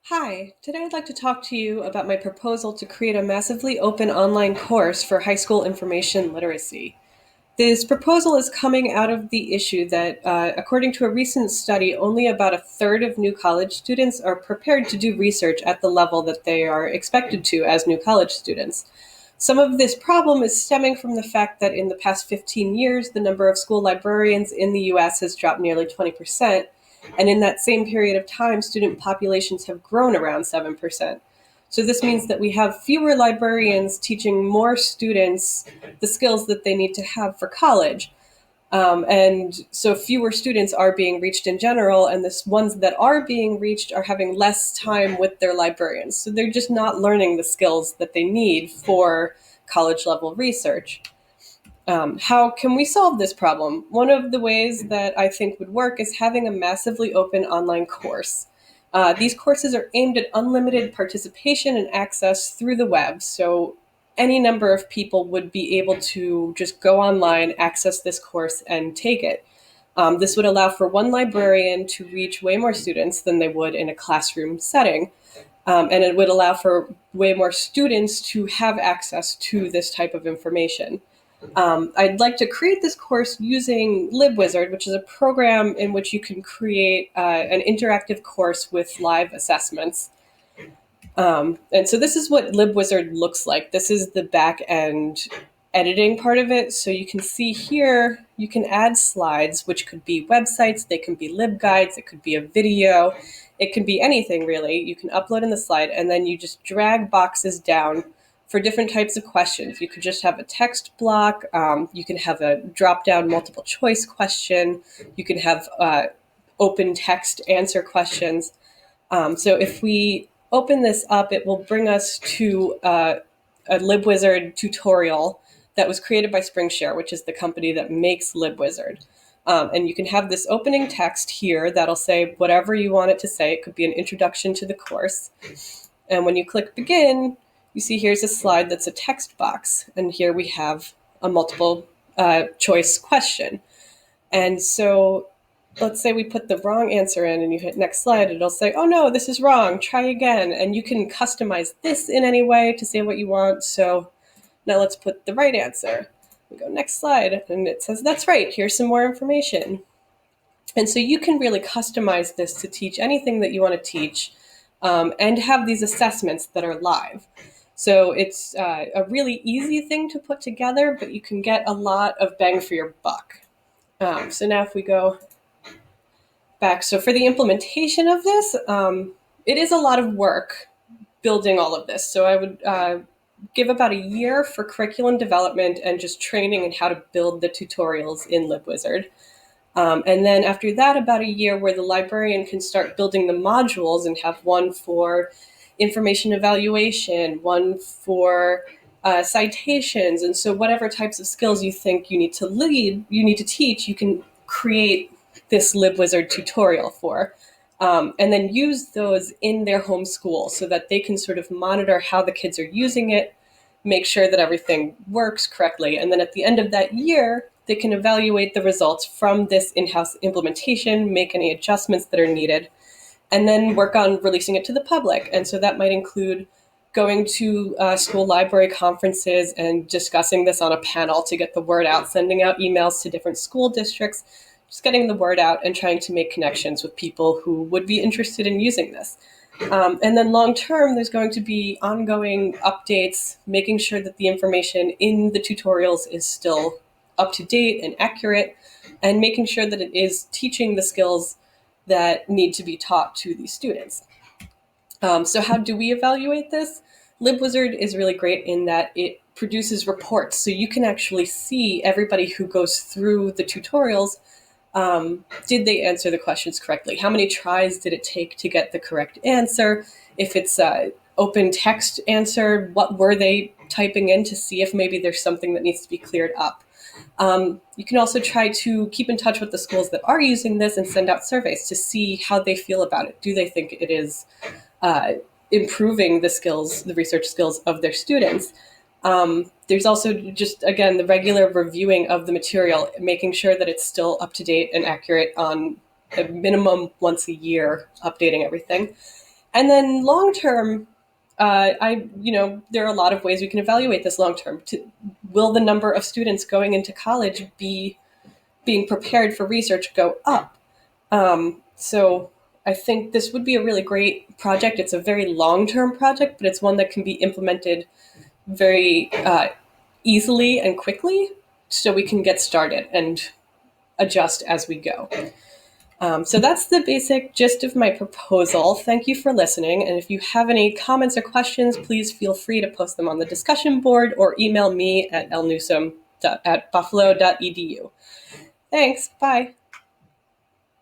Hi, today I'd like to talk to you about my proposal to create a massively open online course for high school information literacy. This proposal is coming out of the issue that, according to a recent study, only about a third of new college students are prepared to do research at the level that they are expected to as new college students. Some of this problem is stemming from the fact that in the past 15 years, the number of school librarians in the US has dropped nearly 20%, and in that same period of time, student populations have grown around 7%. So this means that we have fewer librarians teaching more students the skills that they need to have for college. And so fewer students are being reached in general, and the ones that are being reached are having less time with their librarians. So they're just not learning the skills that they need for college level research. How can we solve this problem? One of the ways that I think would work is having a massively open online course. These courses are aimed at unlimited participation and access through the web, so any number of people would be able to just go online, access this course, and take it. This would allow for one librarian to reach way more students than they would in a classroom setting. And it would allow for way more students to have access to this type of information. I'd like to create this course using LibWizard, which is a program in which you can create an interactive course with live assessments. And so this is what LibWizard looks like. This is the back end editing part of it. So you can see here, you can add slides, which could be websites, they can be LibGuides, it could be a video, it can be anything really. You can upload in the slide, and then you just drag boxes down for different types of questions. You could just have a text block, you can have a drop-down multiple choice question, you can have open text answer questions. So if we open this up, it will bring us to a LibWizard tutorial that was created by SpringShare, which is the company that makes LibWizard. And you can have this opening text here that'll say whatever you want it to say. It could be an introduction to the course. And when you click begin, you see here's a slide that's a text box. And here we have a multiple choice question. And so let's say we put the wrong answer in and you hit next slide, it'll say, oh no, this is wrong, try again. And you can customize this in any way to say what you want. So now let's put the right answer. We go next slide, and it says, that's right, here's some more information. And so you can really customize this to teach anything that you want to teach, and have these assessments that are live. So it's a really easy thing to put together, but you can get a lot of bang for your buck. So now if we go back, so for the implementation of this, it is a lot of work building all of this. So I would give about a year for curriculum development and just training in how to build the tutorials in LibWizard. And then after that, about a year where the librarian can start building the modules and have one for information evaluation, one for citations. And so whatever types of skills you think you need to teach, you can create this LibWizard tutorial for. And then use those in their home school so that they can sort of monitor how the kids are using it, make sure that everything works correctly. And then at the end of that year, they can evaluate the results from this in-house implementation, make any adjustments that are needed, and then work on releasing it to the public. And so that might include going to school library conferences and discussing this on a panel to get the word out, sending out emails to different school districts, just getting the word out and trying to make connections with people who would be interested in using this. And then long term, there's going to be ongoing updates, making sure that the information in the tutorials is still up to date and accurate, and making sure that it is teaching the skills that need to be taught to these students. So how do we evaluate this? LibWizard is really great in that it produces reports, so you can actually see everybody who goes through the tutorials. Did they answer the questions correctly? How many tries did it take to get the correct answer? If it's open text answer, what were they typing in to see if maybe there's something that needs to be cleared up? You can also try to keep in touch with the schools that are using this and send out surveys to see how they feel about it. Do they think it is improving the skills, the research skills of their students? There's also just, again, the regular reviewing of the material, making sure that it's still up to date and accurate on a minimum once a year, updating everything. And then long term, there are a lot of ways we can evaluate this long term. Will the number of students going into college be being prepared for research go up? So I think this would be a really great project. It's a very long term project, but it's one that can be implemented very easily and quickly, so we can get started and adjust as we go. So that's the basic gist of my proposal. Thank you for listening. And if you have any comments or questions, please feel free to post them on the discussion board or email me at lnewsome@buffalo.edu. Thanks. Bye.